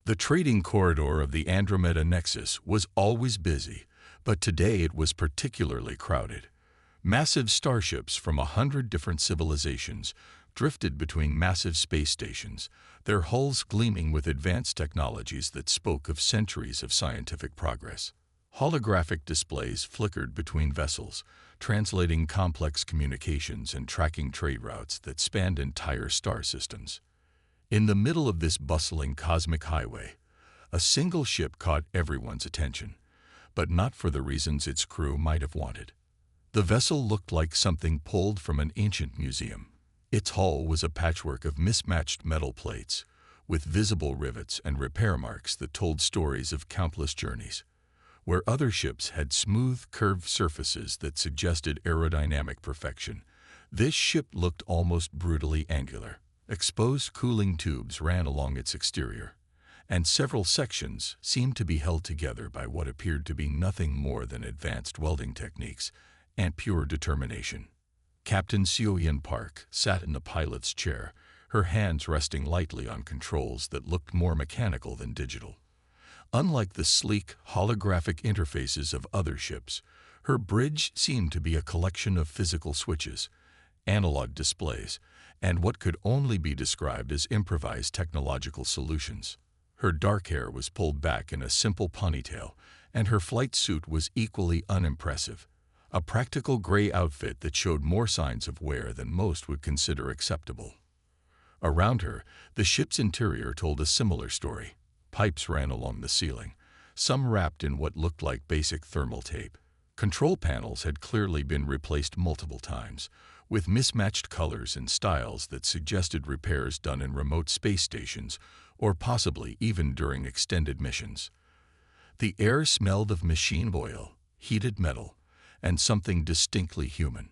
The trading corridor of the Andromeda Nexus was always busy, but today it was particularly crowded. Massive starships from 100 different civilizations drifted between massive space stations, their hulls gleaming with advanced technologies that spoke of centuries of scientific progress. Holographic displays flickered between vessels, translating complex communications and tracking trade routes that spanned entire star systems. In the middle of this bustling cosmic highway, a single ship caught everyone's attention, but not for the reasons its crew might have wanted. The vessel looked like something pulled from an ancient museum. Its hull was a patchwork of mismatched metal plates, with visible rivets and repair marks that told stories of countless journeys. Where other ships had smooth, curved surfaces that suggested aerodynamic perfection, this ship looked almost brutally angular. Exposed cooling tubes ran along its exterior, and several sections seemed to be held together by what appeared to be nothing more than advanced welding techniques and pure determination. Captain Seo-Yeon Park sat in the pilot's chair, her hands resting lightly on controls that looked more mechanical than digital. Unlike the sleek, holographic interfaces of other ships, her bridge seemed to be a collection of physical switches, analog displays, and what could only be described as improvised technological solutions. Her dark hair was pulled back in a simple ponytail, and her flight suit was equally unimpressive, a practical gray outfit that showed more signs of wear than most would consider acceptable. Around her, the ship's interior told a similar story. Pipes ran along the ceiling, some wrapped in what looked like basic thermal tape. Control panels had clearly been replaced multiple times, with mismatched colors and styles that suggested repairs done in remote space stations or possibly even during extended missions. The air smelled of machine oil, heated metal, and something distinctly human,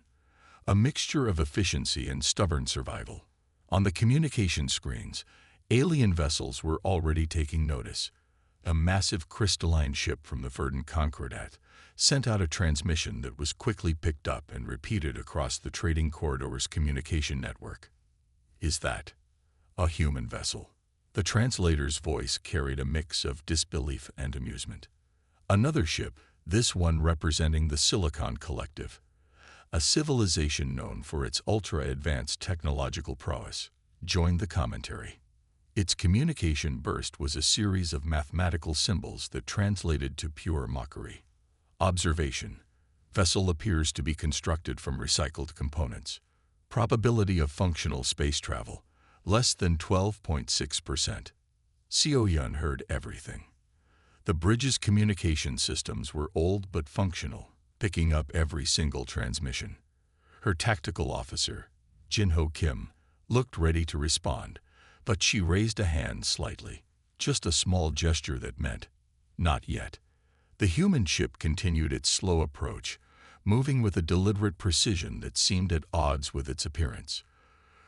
a mixture of efficiency and stubborn survival. On the communication screens, alien vessels were already taking notice. A massive crystalline ship from the verdant Concordat sent out a transmission that was quickly picked up and repeated across the trading corridor's communication network. "Is that a human vessel?" The translator's voice carried a mix of disbelief and amusement. Another ship, this one representing the Silicon Collective, a civilization known for its ultra-advanced technological prowess, joined the commentary. Its communication burst was a series of mathematical symbols that translated to pure mockery. Observation: vessel appears to be constructed from recycled components. Probability of functional space travel, less than 12.6%. Seo-Yeon heard everything. The bridge's communication systems were old but functional, picking up every single transmission. Her tactical officer, Jin-Ho Kim, looked ready to respond, but she raised a hand slightly, just a small gesture that meant, "Not yet." The human ship continued its slow approach, moving with a deliberate precision that seemed at odds with its appearance.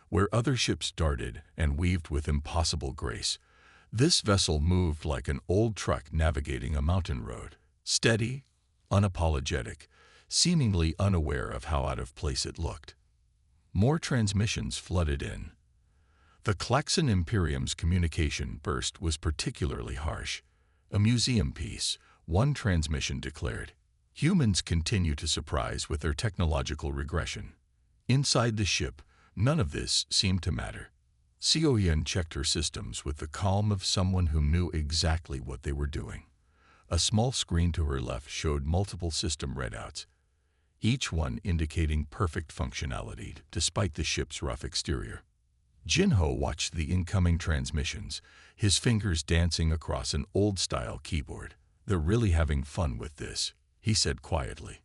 Where other ships darted and weaved with impossible grace, this vessel moved like an old truck navigating a mountain road, steady, unapologetic, seemingly unaware of how out of place it looked. More transmissions flooded in. The Klaxon Imperium's communication burst was particularly harsh. "A museum piece," one transmission declared. "Humans continue to surprise with their technological regression." Inside the ship, none of this seemed to matter. Seo-Yeon checked her systems with the calm of someone who knew exactly what they were doing. A small screen to her left showed multiple system readouts, each one indicating perfect functionality despite the ship's rough exterior. Jin-Ho watched the incoming transmissions, his fingers dancing across an old-style keyboard. "They're really having fun with this," he said quietly.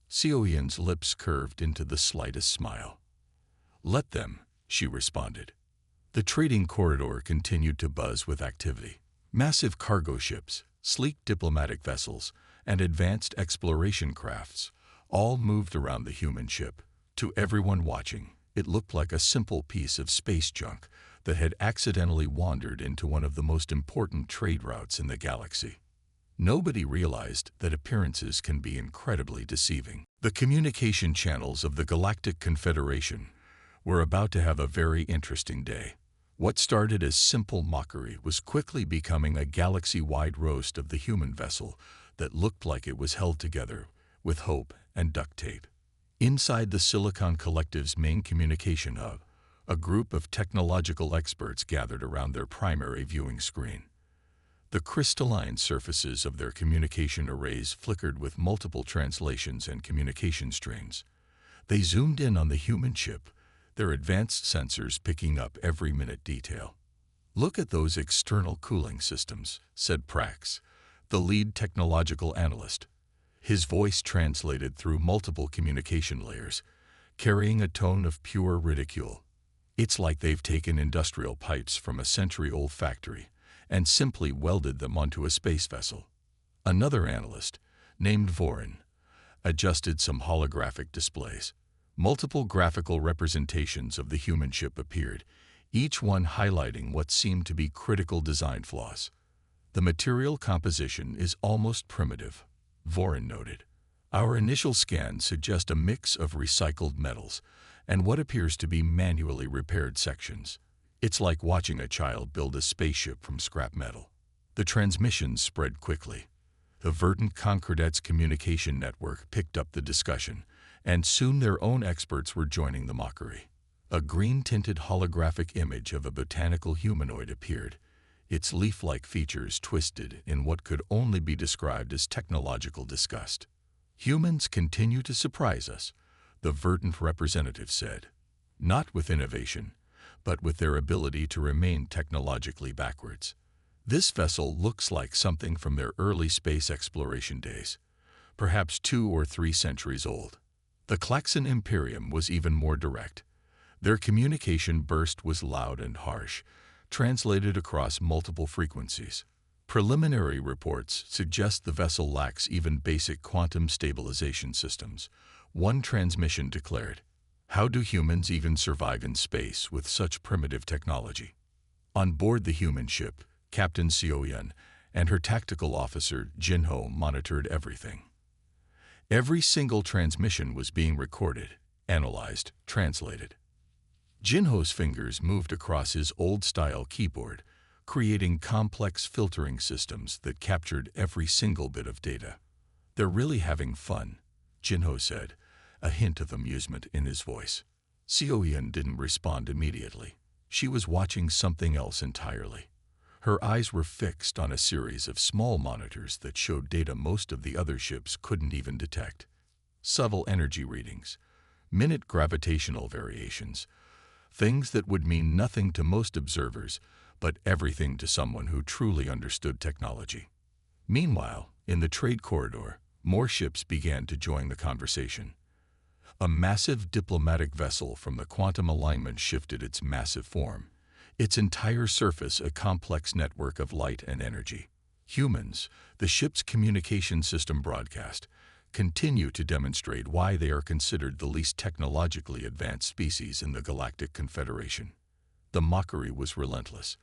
Seo-Yeon's lips curved into the slightest smile. "Let them," she responded. The trading corridor continued to buzz with activity. Massive cargo ships, sleek diplomatic vessels, and advanced exploration crafts all moved around the human ship. To everyone watching, it looked like a simple piece of space junk that had accidentally wandered into one of the most important trade routes in the galaxy. Nobody realized that appearances can be incredibly deceiving. The communication channels of the Galactic Confederation were about to have a very interesting day. What started as simple mockery was quickly becoming a galaxy-wide roast of the human vessel that looked like it was held together with hope and duct tape. Inside the Silicon Collective's main communication hub, a group of technological experts gathered around their primary viewing screen. The crystalline surfaces of their communication arrays flickered with multiple translations and communication streams. They zoomed in on the human chip, their advanced sensors picking up every minute detail. "Look at those external cooling systems," said Prax, the lead technological analyst. His voice translated through multiple communication layers, carrying a tone of pure ridicule. "It's like they've taken industrial pipes from a century-old factory and simply welded them onto a space vessel." Another analyst, named Vorin, adjusted some holographic displays. Multiple graphical representations of the human ship appeared, each one highlighting what seemed to be critical design flaws. "The material composition is almost primitive," Vorin noted. "Our initial scans suggest a mix of recycled metals and what appears to be manually repaired sections. It's like watching a child build a spaceship from scrap metal." The transmissions spread quickly. The Verdant Concordet's communication network picked up the discussion, and soon their own experts were joining the mockery. A green-tinted holographic image of a botanical humanoid appeared, its leaf-like features twisted in what could only be described as technological disgust. "Humans continue to surprise us," the Verdant representative said. "Not with innovation, but with their ability to remain technologically backwards. This vessel looks like something from their early space exploration days, perhaps 2 or 3 centuries old." The Klaxon Imperium was even more direct. Their communication burst was loud and harsh, translated across multiple frequencies. Preliminary reports suggest the vessel lacks even basic quantum stabilization systems. One transmission declared, "How do humans even survive in space with such primitive technology?" On board the human ship, Captain Sioyan and her tactical officer Jinho monitored everything. Every single transmission was being recorded, analyzed, translated. Jinho's fingers moved across his old-style keyboard, creating complex filtering systems that captured every single bit of data. "They're really having fun," Jinho said, a hint of amusement in his voice. Sioyan didn't respond immediately. She was watching something else entirely. Her eyes were fixed on a series of small monitors that showed data most of the other ships couldn't even detect. Subtle energy readings, minute gravitational variations, things that would mean nothing to most observers, but everything to someone who truly understood technology. Meanwhile, in the trade corridor, more ships began to join the conversation. A massive diplomatic vessel from the quantum alignment shifted its massive form, its entire surface a complex network of light and energy. Humans, the ship's communication system broadcast, continue to demonstrate why they are considered the least technologically advanced species in the Galactic Confederation. The mockery was relentless.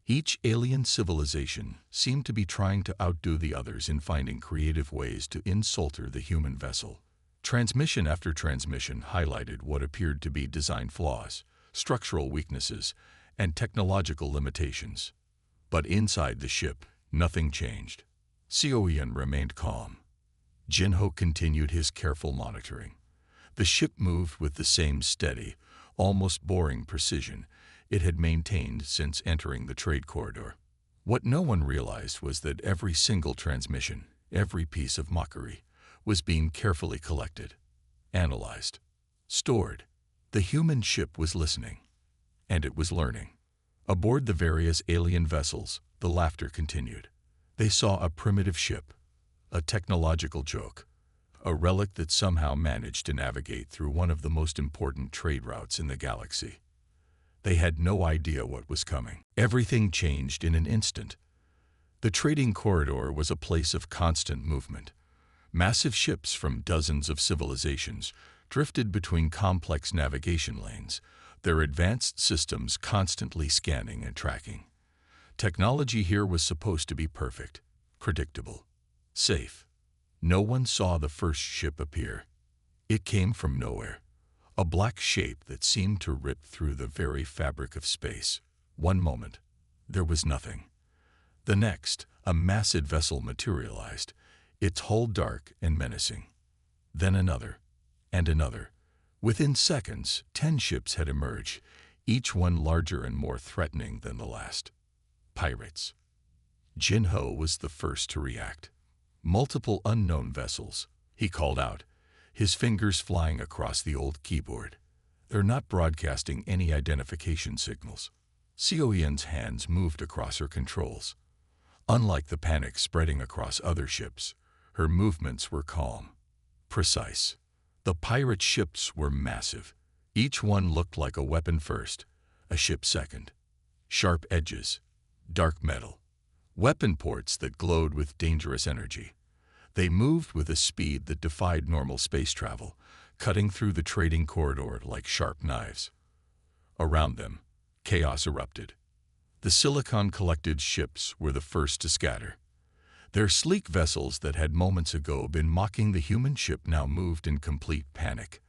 Each alien civilization seemed to be trying to outdo the others in finding creative ways to insult the human vessel. Transmission after transmission highlighted what appeared to be design flaws, structural weaknesses, and technological limitations. But inside the ship, nothing changed. Sioyan remained calm. Jinho continued his careful monitoring. The ship moved with the same steady, almost boring precision it had maintained since entering the trade corridor. What no one realized was that every single transmission, every piece of mockery, was being carefully collected, analyzed, stored. The human ship was listening, and it was learning. Aboard the various alien vessels, the laughter continued. They saw a primitive ship, a technological joke, a relic that somehow managed to navigate through one of the most important trade routes in the galaxy. They had no idea what was coming. Everything changed in an instant. The trading corridor was a place of constant movement. Massive ships from dozens of civilizations drifted between complex navigation lanes, their advanced systems constantly scanning and tracking. Technology here was supposed to be perfect, predictable, safe. No one saw the first ship appear. It came from nowhere, a black shape that seemed to rip through the very fabric of space. One moment, there was nothing. The next, a massive vessel materialized, its hull dark and menacing. Then another, and another. Within seconds, 10 ships had emerged, each one larger and more threatening than the last. Pirates. Jin-Ho was the first to react. Multiple unknown vessels, he called out, his fingers flying across the old keyboard. They're not broadcasting any identification signals. Sioyan's hands moved across her controls. Unlike the panic spreading across other ships, her movements were calm, precise. The pirate ships were massive. Each one looked like a weapon first, a ship second. Sharp edges, dark metal, weapon ports that glowed with dangerous energy. They moved with a speed that defied normal space travel, cutting through the trading corridor like sharp knives. Around them, chaos erupted. The silicon-collected ships were the first to scatter. Their sleek vessels that had moments ago been mocking the human ship now moved in complete panic.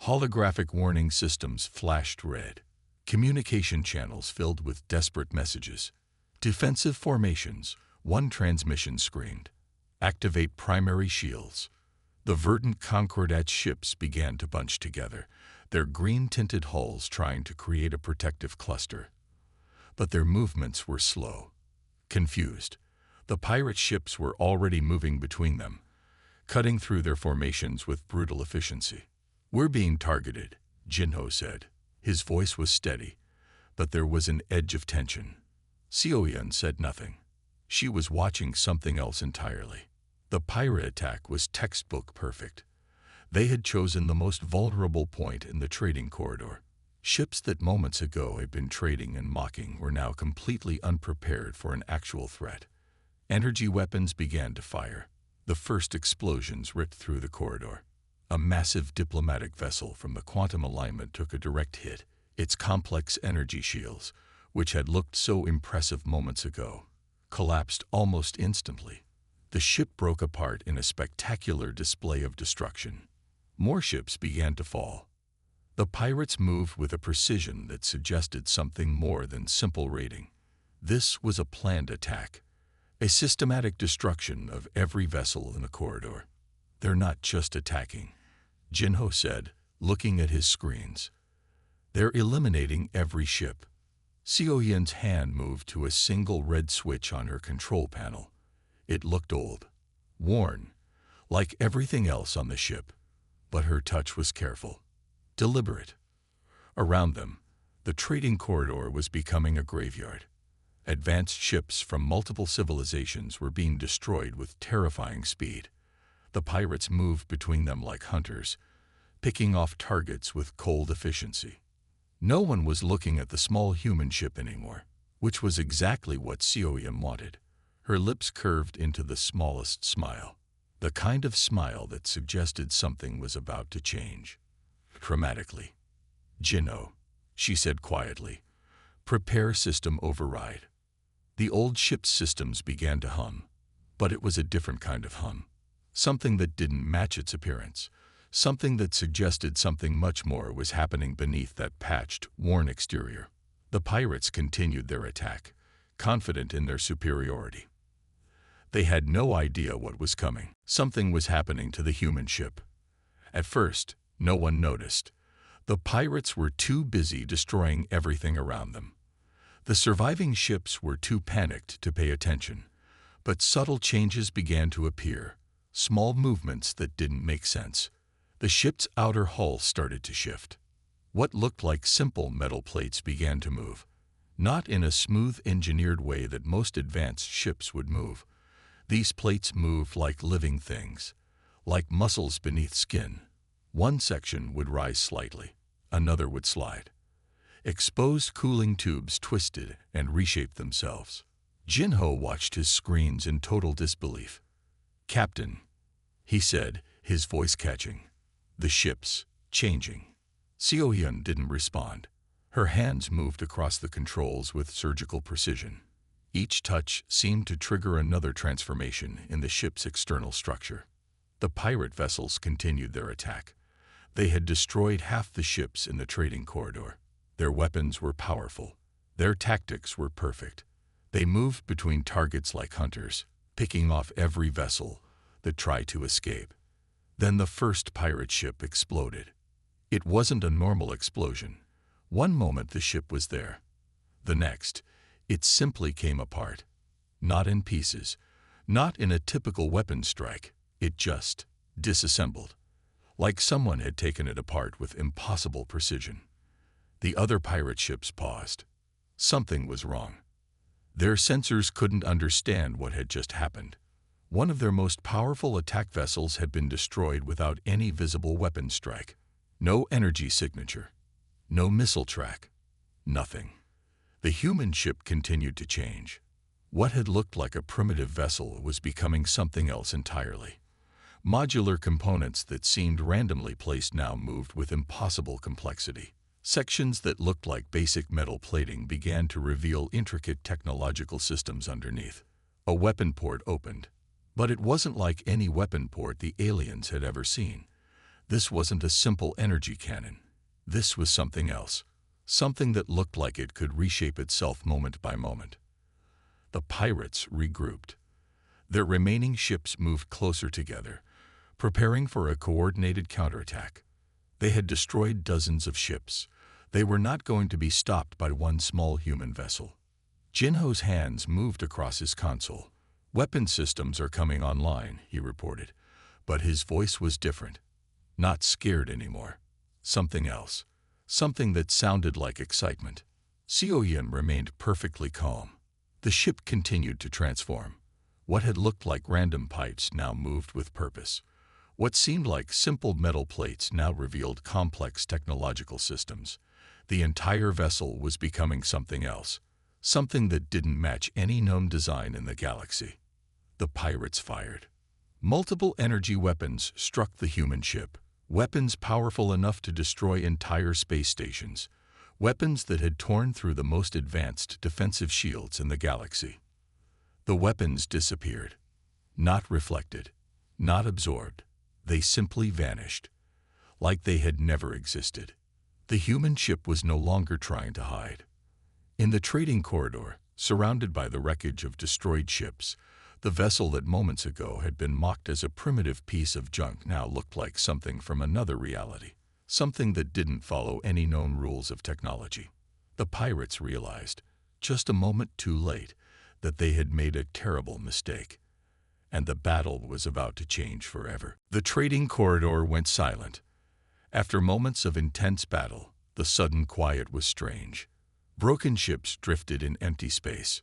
Holographic warning systems flashed red. Communication channels filled with desperate messages. Defensive formations, one transmission screamed. Activate primary shields. The verdant Concordat ships began to bunch together, their green-tinted hulls trying to create a protective cluster. But their movements were slow, confused. The pirate ships were already moving between them, cutting through their formations with brutal efficiency. "We're being targeted," Jin-Ho said. His voice was steady, but there was an edge of tension. Sioyan said nothing. She was watching something else entirely. The pirate attack was textbook perfect. They had chosen the most vulnerable point in the trading corridor. Ships that moments ago had been trading and mocking were now completely unprepared for an actual threat. Energy weapons began to fire. The first explosions ripped through the corridor. A massive diplomatic vessel from the quantum alignment took a direct hit. Its complex energy shields, which had looked so impressive moments ago, collapsed almost instantly. The ship broke apart in a spectacular display of destruction. More ships began to fall. The pirates moved with a precision that suggested something more than simple raiding. This was a planned attack, a systematic destruction of every vessel in the corridor. "They're not just attacking," Jin-Ho said, looking at his screens. "They're eliminating every ship." Sioyan's hand moved to a single red switch on her control panel. It looked old, worn, like everything else on the ship, but her touch was careful, deliberate. Around them, the trading corridor was becoming a graveyard. Advanced ships from multiple civilizations were being destroyed with terrifying speed. The pirates moved between them like hunters, picking off targets with cold efficiency. No one was looking at the small human ship anymore, which was exactly what Sioyan wanted. Her lips curved into the smallest smile, the kind of smile that suggested something was about to change. Dramatically. "Jin-Ho," she said quietly, "prepare system override." The old ship's systems began to hum, but it was a different kind of hum. Something that didn't match its appearance. Something that suggested something much more was happening beneath that patched, worn exterior. The pirates continued their attack, confident in their superiority. They had no idea what was coming. Something was happening to the human ship. At first, no one noticed. The pirates were too busy destroying everything around them. The surviving ships were too panicked to pay attention. But subtle changes began to appear, small movements that didn't make sense. The ship's outer hull started to shift. What looked like simple metal plates began to move, not in a smooth engineered way that most advanced ships would move. These plates moved like living things, like muscles beneath skin. One section would rise slightly, another would slide. Exposed cooling tubes twisted and reshaped themselves. Jin-Ho watched his screens in total disbelief. "Captain," he said, his voice catching. "The ship's changing." Sioyan didn't respond. Her hands moved across the controls with surgical precision. Each touch seemed to trigger another transformation in the ship's external structure. The pirate vessels continued their attack. They had destroyed half the ships in the trading corridor. Their weapons were powerful, Their tactics were perfect. They moved between targets like hunters, picking off every vessel that tried to escape. Then the first pirate ship exploded. It wasn't a normal explosion. One moment the ship was there. The next, it simply came apart. Not in pieces, not in a typical weapon strike. It just disassembled, like someone had taken it apart with impossible precision. The other pirate ships paused. Something was wrong. Their sensors couldn't understand what had just happened. One of their most powerful attack vessels had been destroyed without any visible weapon strike. No energy signature, no missile track, nothing. The human ship continued to change. What had looked like a primitive vessel was becoming something else entirely. Modular components that seemed randomly placed now moved with impossible complexity. Sections that looked like basic metal plating began to reveal intricate technological systems underneath. A weapon port opened. But it wasn't like any weapon port the aliens had ever seen. This wasn't a simple energy cannon. This was something else. Something that looked like it could reshape itself moment by moment. The pirates regrouped. Their remaining ships moved closer together, preparing for a coordinated counterattack. They had destroyed dozens of ships. They were not going to be stopped by one small human vessel. Jinho's hands moved across his console. "Weapon systems are coming online," he reported. But his voice was different. Not scared anymore. Something else. Something that sounded like excitement. Xiaoyan remained perfectly calm. The ship continued to transform. What had looked like random pipes now moved with purpose. What seemed like simple metal plates now revealed complex technological systems. The entire vessel was becoming something else. Something that didn't match any known design in the galaxy. The pirates fired. Multiple energy weapons struck the human ship. Weapons powerful enough to destroy entire space stations. Weapons that had torn through the most advanced defensive shields in the galaxy. The weapons disappeared. Not reflected. Not absorbed. They simply vanished. Like they had never existed. The human ship was no longer trying to hide. In the trading corridor, surrounded by the wreckage of destroyed ships, the vessel that moments ago had been mocked as a primitive piece of junk now looked like something from another reality, something that didn't follow any known rules of technology. The pirates realized, just a moment too late, that they had made a terrible mistake, and the battle was about to change forever. The trading corridor went silent. After moments of intense battle, the sudden quiet was strange. Broken ships drifted in empty space.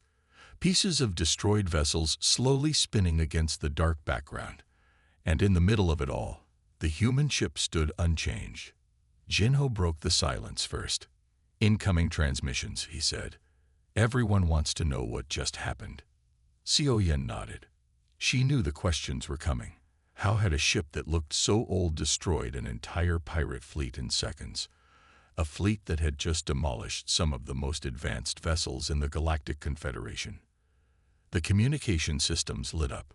Pieces of destroyed vessels slowly spinning against the dark background. And in the middle of it all, the human ship stood unchanged. Jinho broke the silence first. "Incoming transmissions," he said. "Everyone wants to know what just happened." Xiaoyan nodded. She knew the questions were coming. How had a ship that looked so old destroyed an entire pirate fleet in seconds? A fleet that had just demolished some of the most advanced vessels in the Galactic Confederation. The communication systems lit up.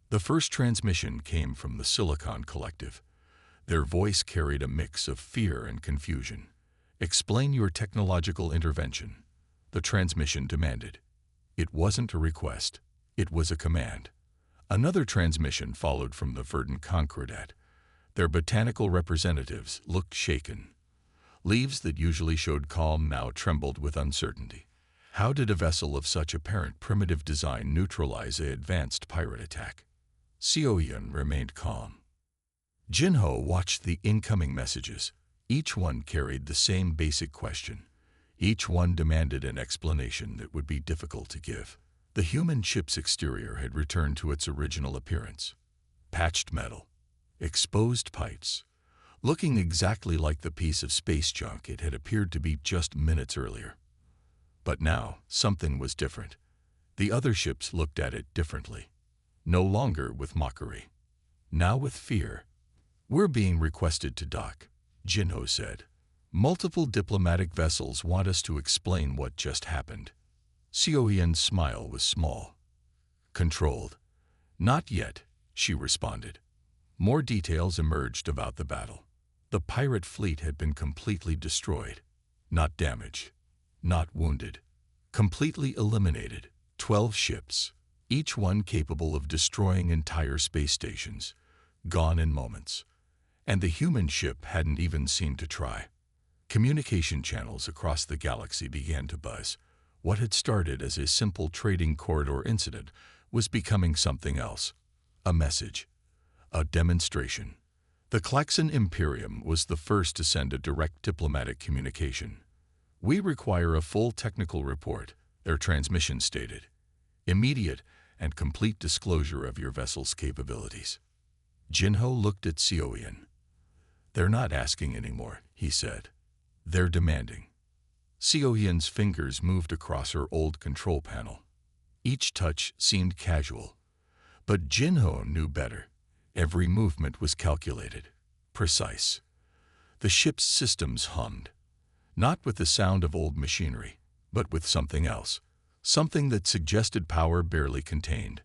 The first transmission came from the Silicon Collective. Their voice carried a mix of fear and confusion. "Explain your technological intervention," the transmission demanded. It wasn't a request. It was a command. Another transmission followed from the Verdant Concordat. Their botanical representatives looked shaken. Leaves that usually showed calm now trembled with uncertainty. How did a vessel of such apparent primitive design neutralize an advanced pirate attack? Xiaoyan remained calm. Jinho watched the incoming messages. Each one carried the same basic question. Each one demanded an explanation that would be difficult to give. The human ship's exterior had returned to its original appearance. Patched metal, exposed pipes, looking exactly like the piece of space junk it had appeared to be just minutes earlier. But now, something was different. The other ships looked at it differently. No longer with mockery. Now with fear. "We're being requested to dock," Jinho said. "Multiple diplomatic vessels want us to explain what just happened." Xiaoyan's smile was small. Controlled. "Not yet," she responded. More details emerged about the battle. The pirate fleet had been completely destroyed. Not damaged. Not wounded. Completely eliminated 12 ships, each one capable of destroying entire space stations, gone in moments. And the human ship hadn't even seemed to try. Communication channels across the galaxy began to buzz. What had started as a simple trading corridor incident was becoming something else. A message. A demonstration. The Klaxon Imperium was the first to send a direct diplomatic communication. "We require a full technical report," their transmission stated. "Immediate and complete disclosure of your vessel's capabilities." Jinho looked at Sioyan. "They're not asking anymore," he said. "They're demanding." Sioyan's fingers moved across her old control panel. Each touch seemed casual. But Jinho knew better. Every movement was calculated, precise. The ship's systems hummed, not with the sound of old machinery, but with something else, something that suggested power barely contained.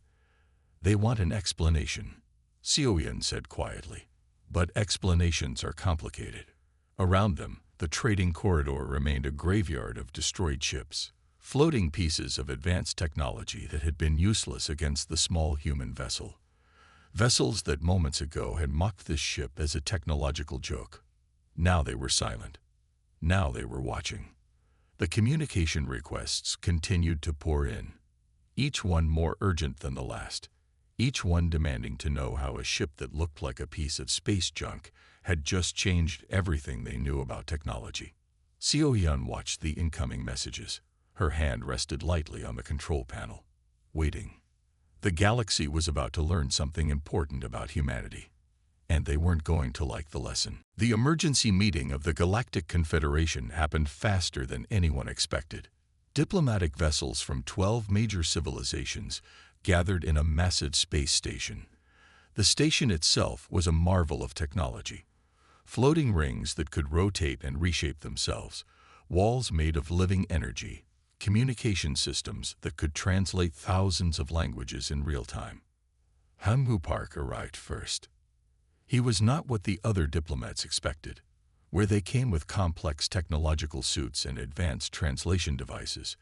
"They want an explanation," Sioyan said quietly. "But explanations are complicated." Around them, the trading corridor remained a graveyard of destroyed ships, floating pieces of advanced technology that had been useless against the small human vessel. Vessels that moments ago had mocked this ship as a technological joke. Now they were silent. Now they were watching. The communication requests continued to pour in, each one more urgent than the last, each one demanding to know how a ship that looked like a piece of space junk had just changed everything they knew about technology. Sioyan watched the incoming messages. Her hand rested lightly on the control panel, waiting. The galaxy was about to learn something important about humanity, and they weren't going to like the lesson. The emergency meeting of the Galactic Confederation happened faster than anyone expected. Diplomatic vessels from 12 major civilizations gathered in a massive space station. The station itself was a marvel of technology. Floating rings that could rotate and reshape themselves, walls made of living energy, communication systems that could translate thousands of languages in real time. Hanwoo Park arrived first. He was not what the other diplomats expected, where they came with complex technological suits and advanced translation devices.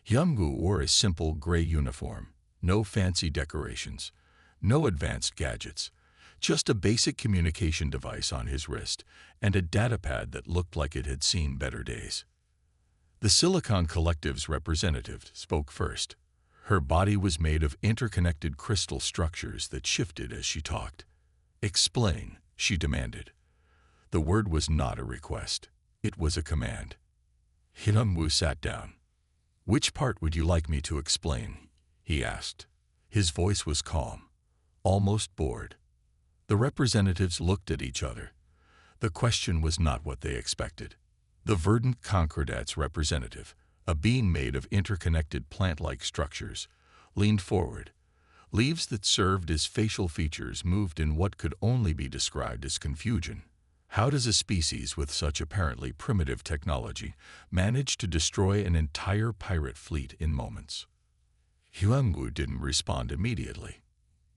Hyunwoo wore a simple gray uniform, no fancy decorations, no advanced gadgets, just a basic communication device on his wrist and a datapad that looked like it had seen better days. The Silicon Collective's representative spoke first. Her body was made of interconnected crystal structures that shifted as she talked. "Explain," she demanded. The word was not a request. It was a command. Hyunwoo sat down. "Which part would you like me to explain?" he asked. His voice was calm, almost bored. The representatives looked at each other. The question was not what they expected. The Verdant Concordat's representative, a being made of interconnected plant-like structures, leaned forward. Leaves that served as facial features moved in what could only be described as confusion. How does a species with such apparently primitive technology manage to destroy an entire pirate fleet in moments? Hyunwoo didn't respond immediately.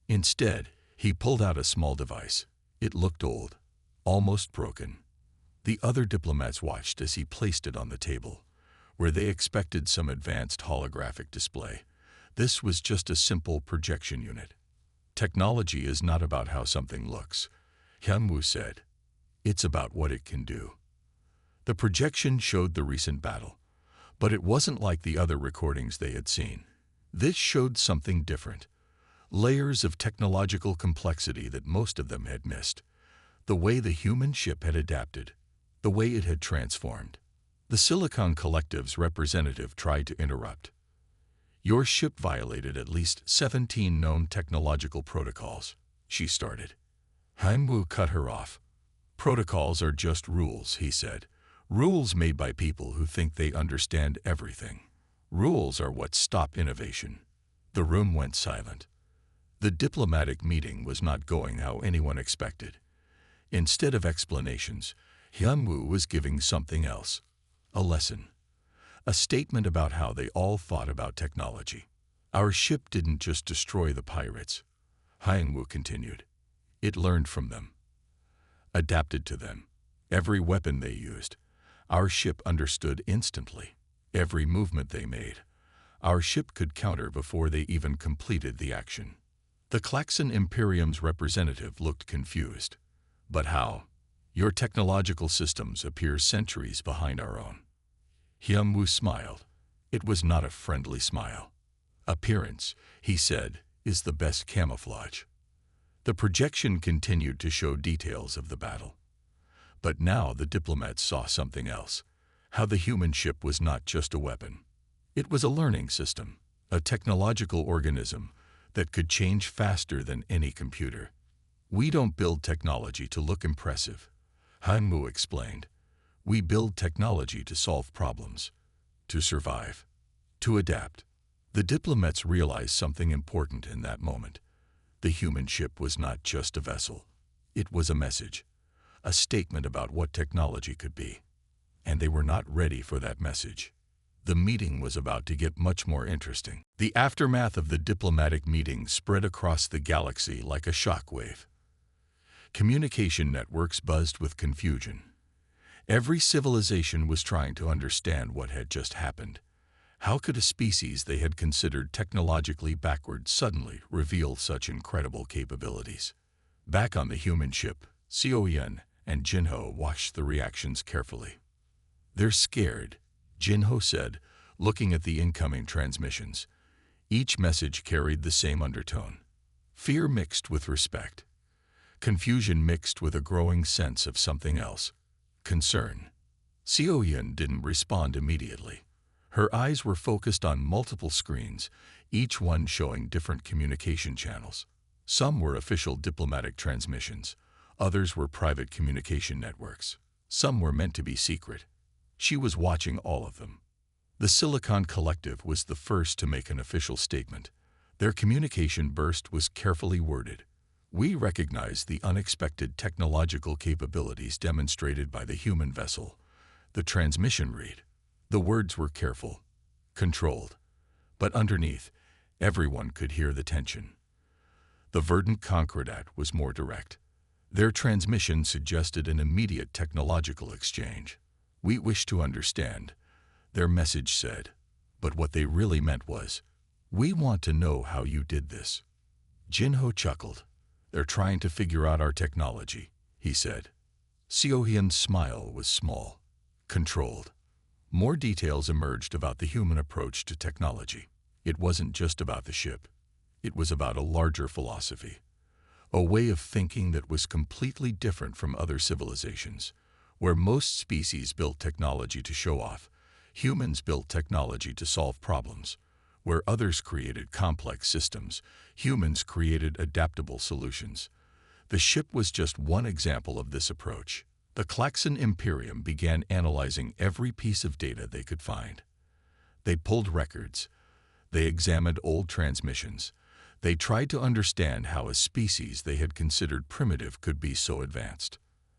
Instead, he pulled out a small device. It looked old, almost broken. The other diplomats watched as he placed it on the table. Where they expected some advanced holographic display, this was just a simple projection unit. "Technology is not about how something looks," Hyunwoo said. "It's about what it can do." The projection showed the recent battle, but it wasn't like the other recordings they had seen. This showed something different. Layers of technological complexity that most of them had missed. The way the human ship had adapted. The way it had transformed. The Silicon Collective's representative tried to interrupt. "Your ship violated at least 17 known technological protocols," she started. Hyunwoo cut her off. "Protocols are just rules," he said. "Rules made by people who think they understand everything. Rules are what stop innovation." The room went silent. The diplomatic meeting was not going how anyone expected. Instead of explanations, Hyunwoo was giving something else. A lesson. A statement about how they all thought about technology. "Our ship didn't just destroy the pirates," Hyunwoo continued. "It learned from them. Adapted to them. Every weapon they used, our ship understood instantly. Every movement they made, Our ship could counter before they even completed the action. The Klaxon Imperium's representative looked confused. But how? Your technological systems appear centuries behind our own. Hyung-woo smiled. It was not a friendly smile. Appearance, he said, is the best camouflage. The projection continued to show details of the battle. But now the diplomats saw something else. How the human ship was not just a weapon. It was a learning system, a technological organism that could change faster than any computer. We don't build technology to look impressive, Hyung-woo explained. We build technology to solve problems, to survive, to adapt. The diplomats realized something important in that moment. The human ship was not just a vessel. It was a message, a statement about what technology could be. And they were not ready for that message. The meeting was about to get much more interesting. The aftermath of the diplomatic meeting spread across the galaxy like a shockwave. Communication networks buzzed with confusion. Every civilization was trying to understand what had just happened. How could a species they had considered technologically backward suddenly reveal such incredible capabilities? Back on the human ship, Seo-yeon and Jin-ho watched the reactions carefully. They're scared, Jin-ho said, looking at the incoming transmissions. Each message carried the same undertone. Fear mixed with respect. Confusion mixed with a growing sense of something else. Concern. Seo-yeon didn't respond immediately. Her eyes were focused on multiple screens, each one showing different communication channels. Some were official diplomatic transmissions. Others were private communication networks. Some were meant to be secret. She was watching all of them. The Silicon Collective was the first to make an official statement. Their communication burst was carefully worded. We recognize the unexpected technological capabilities demonstrated by the human vessel. The transmission read. The words were careful, controlled. But underneath, everyone could hear the tension. The Verdant Concordat was more direct. Their transmission suggested an immediate technological exchange. We wish to understand, their message said. But what they really meant was, we want to know how you did this. Jin-ho chuckled. They're trying to figure out our technology, he said. Seo-yeon's smile was small, controlled. More details emerged about the human approach to technology. It wasn't just about the ship. It was about a larger philosophy, a way of thinking that was completely different from other civilizations. Where most species built technology to show off, humans built technology to solve problems. Where others created complex systems, humans created adaptable solutions. The ship was just one example of this approach. The Klaxon Imperium began analyzing every piece of data they could find. They pulled records. They examined old transmissions. They tried to understand how a species they had considered primitive could be so advanced.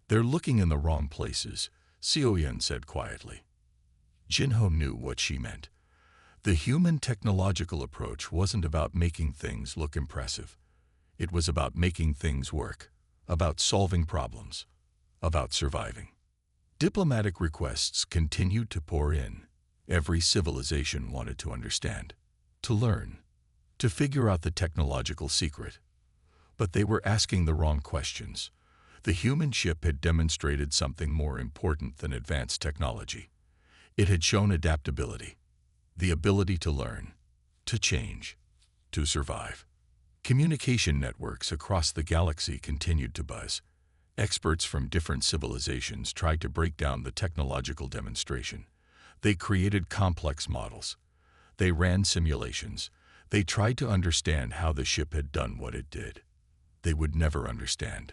They're looking in the wrong places, Seo-yeon said quietly. Jin-ho knew what she meant. The human technological approach wasn't about making things look impressive. It was about making things work, about solving problems, about surviving. Diplomatic requests continued to pour in. Every civilization wanted to understand, to learn, to figure out the technological secret. But they were asking the wrong questions. The human ship had demonstrated something more important than advanced technology. It had shown adaptability, the ability to learn, to change, to survive. Communication networks across the galaxy continued to buzz. Experts from different civilizations tried to break down the technological demonstration. They created complex models. They ran simulations. They tried to understand how the ship had done what it did. They would never understand.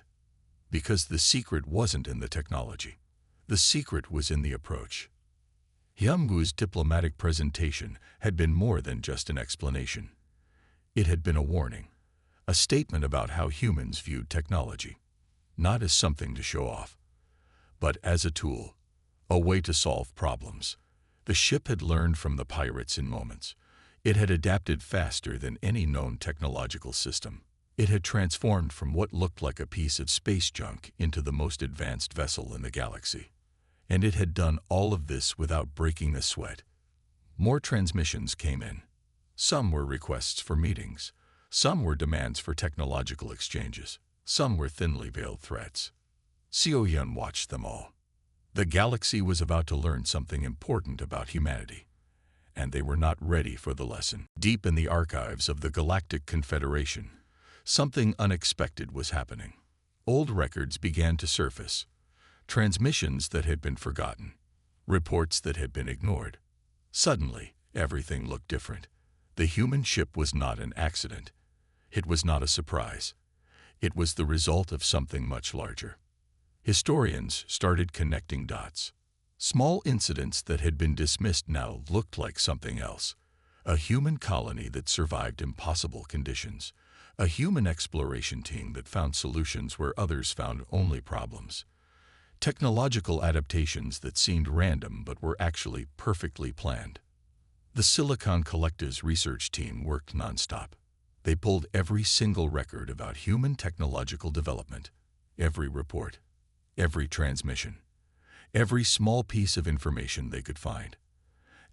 Because the secret wasn't in the technology. The secret was in the approach. Hyung-woo's diplomatic presentation had been more than just an explanation. It had been a warning, a statement about how humans viewed technology, not as something to show off, but as a tool, a way to solve problems. The ship had learned from the pirates in moments. It had adapted faster than any known technological system. It had transformed from what looked like a piece of space junk into the most advanced vessel in the galaxy. And it had done all of this without breaking a sweat. More transmissions came in. Some were requests for meetings. Some were demands for technological exchanges. Some were thinly veiled threats. Xiaoyan watched them all. The galaxy was about to learn something important about humanity, and they were not ready for the lesson. Deep in the archives of the Galactic Confederation, something unexpected was happening. Old records began to surface, transmissions that had been forgotten, reports that had been ignored. Suddenly, everything looked different. The human ship was not an accident. It was not a surprise. It was the result of something much larger. Historians started connecting dots. Small incidents that had been dismissed now looked like something else. A human colony that survived impossible conditions. A human exploration team that found solutions where others found only problems. Technological adaptations that seemed random but were actually perfectly planned. The Silicon Collective's research team worked nonstop. They pulled every single record about human technological development, every report, every transmission, every small piece of information they could find.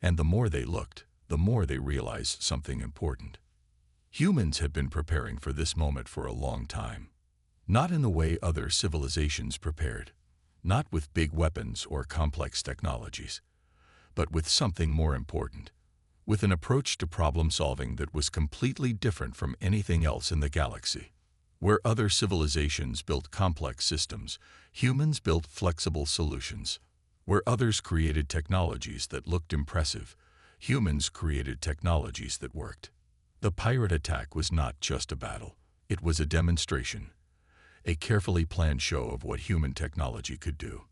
And the more they looked, the more they realized something important. Humans had been preparing for this moment for a long time. Not in the way other civilizations prepared, not with big weapons or complex technologies, but with something more important, with an approach to problem solving that was completely different from anything else in the galaxy. Where other civilizations built complex systems, humans built flexible solutions. Where others created technologies that looked impressive, humans created technologies that worked. The pirate attack was not just a battle. It was a demonstration, a carefully planned show of what human technology could do.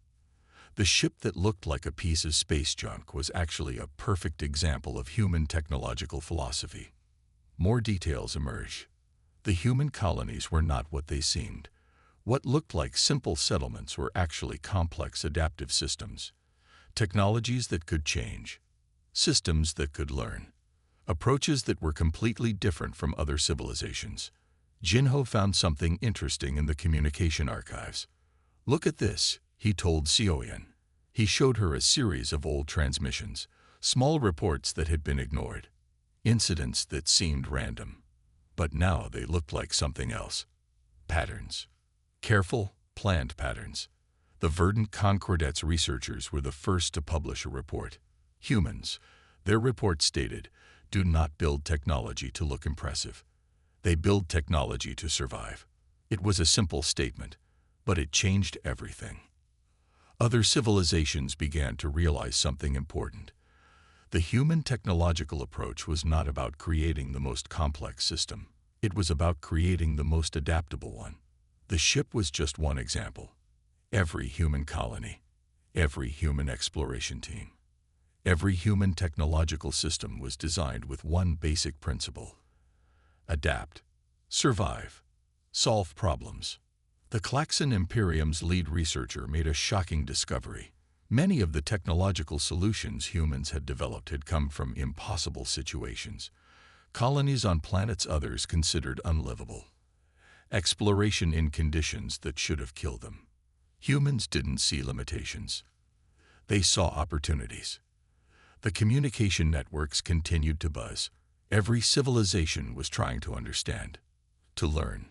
The ship that looked like a piece of space junk was actually a perfect example of human technological philosophy. More details emerged. The human colonies were not what they seemed. What looked like simple settlements were actually complex adaptive systems. Technologies that could change. Systems that could learn. Approaches that were completely different from other civilizations. Jinho found something interesting in the communication archives. "Look at this," he told Xiaoyan. He showed her a series of old transmissions, small reports that had been ignored, incidents that seemed random. But now they looked like something else. Patterns. Careful, planned patterns. The Verdant Concordet's researchers were the first to publish a report. Humans, their report stated, do not build technology to look impressive. They build technology to survive. It was a simple statement, but it changed everything. Other civilizations began to realize something important. The human technological approach was not about creating the most complex system. It was about creating the most adaptable one. The ship was just one example. Every human colony, every human exploration team, every human technological system was designed with one basic principle: adapt, survive, solve problems. The Klaxon Imperium's lead researcher made a shocking discovery. Many of the technological solutions humans had developed had come from impossible situations. Colonies on planets others considered unlivable. Exploration in conditions that should have killed them. Humans didn't see limitations. They saw opportunities. The communication networks continued to buzz. Every civilization was trying to understand, to learn,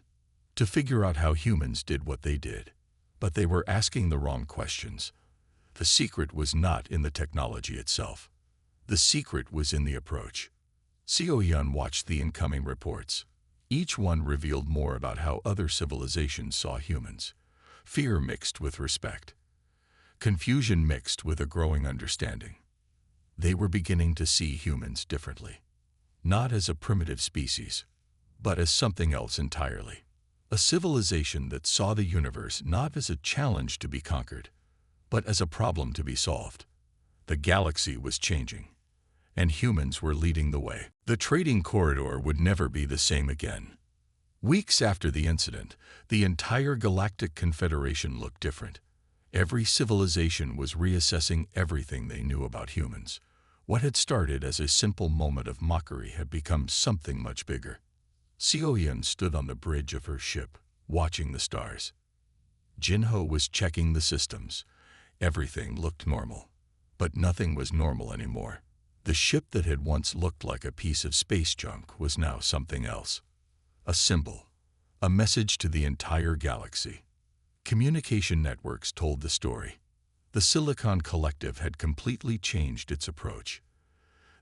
to figure out how humans did what they did. But they were asking the wrong questions. The secret was not in the technology itself. The secret was in the approach. Xiaoyan watched the incoming reports. Each one revealed more about how other civilizations saw humans. Fear mixed with respect. Confusion mixed with a growing understanding. They were beginning to see humans differently. Not as a primitive species, but as something else entirely. A civilization that saw the universe not as a challenge to be conquered, but as a problem to be solved. The galaxy was changing, and humans were leading the way. The trading corridor would never be the same again. Weeks after the incident, the entire Galactic Confederation looked different. Every civilization was reassessing everything they knew about humans. What had started as a simple moment of mockery had become something much bigger. Xiaoyan stood on the bridge of her ship, watching the stars. Jinho was checking the systems. Everything looked normal, but nothing was normal anymore. The ship that had once looked like a piece of space junk was now something else. A symbol, a message to the entire galaxy. Communication networks told the story. The Silicon Collective had completely changed its approach.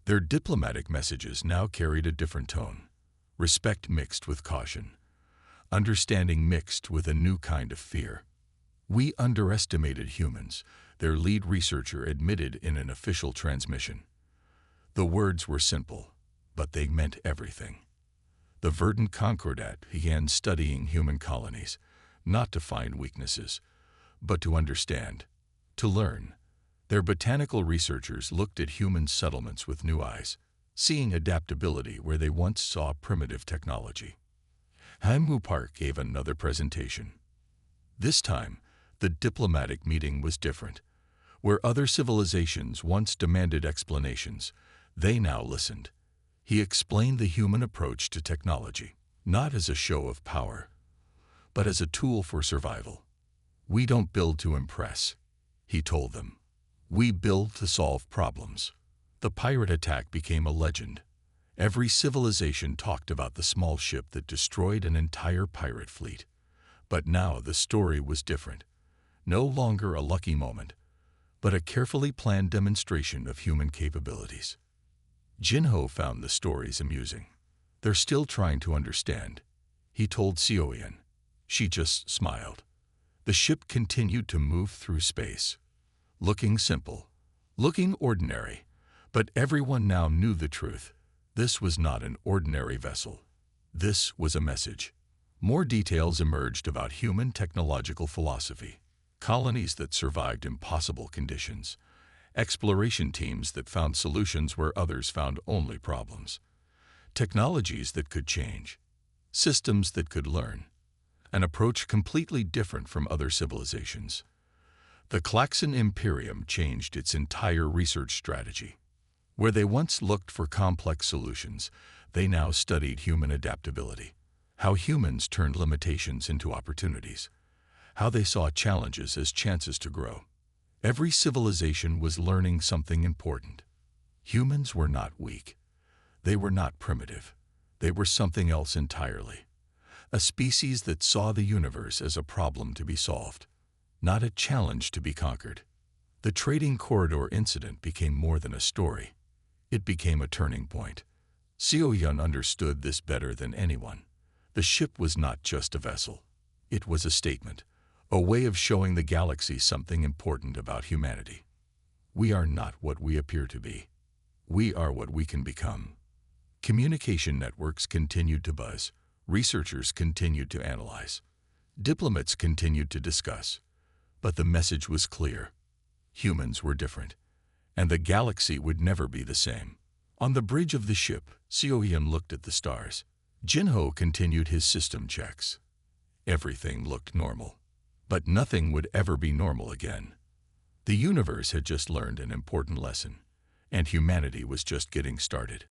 Their diplomatic messages now carried a different tone. Respect mixed with caution. Understanding mixed with a new kind of fear. "We underestimated humans," their lead researcher admitted in an official transmission. The words were simple, but they meant everything. The Verdant Concordat began studying human colonies, not to find weaknesses, but to understand, to learn. Their botanical researchers looked at human settlements with new eyes, seeing adaptability where they once saw primitive technology. Hanmu Park gave another presentation. This time, the diplomatic meeting was different. Where other civilizations once demanded explanations, they now listened. He explained the human approach to technology, not as a show of power, but as a tool for survival. "We don't build to impress," he told them. "We build to solve problems." The pirate attack became a legend. Every civilization talked about the small ship that destroyed an entire pirate fleet. But now the story was different. No longer a lucky moment, but a carefully planned demonstration of human capabilities. Jinho found the stories amusing. "They're still trying to understand," he told Sioyan. She just smiled. The ship continued to move through space, looking simple, looking ordinary, but everyone now knew the truth. This was not an ordinary vessel. This was a message. More details emerged about human technological philosophy. Colonies that survived impossible conditions. Exploration teams that found solutions where others found only problems. Technologies that could change. Systems that could learn. An approach completely different from other civilizations. The Klaxon Imperium changed its entire research strategy. Where they once looked for complex solutions, they now studied human adaptability. How humans turned limitations into opportunities. How they saw challenges as chances to grow. Every civilization was learning something important. Humans were not weak. They were not primitive. They were something else entirely. A species that saw the universe as a problem to be solved, not a challenge to be conquered. The trading corridor incident became more than a story. It became a turning point. Sioyan understood this better than anyone. The ship was not just a vessel. It was a statement, a way of showing the galaxy something important about humanity. We are not what we appear to be. We are what we can become. Communication networks continued to buzz. Researchers continued to analyze. Diplomats continued to discuss. But the message was clear. Humans were different, and the galaxy would never be the same. On the bridge of the ship, Sioyan looked at the stars. Jinho continued his system checks. Everything looked normal. But nothing would ever be normal again. The universe had just learned an important lesson, and humanity was just getting started.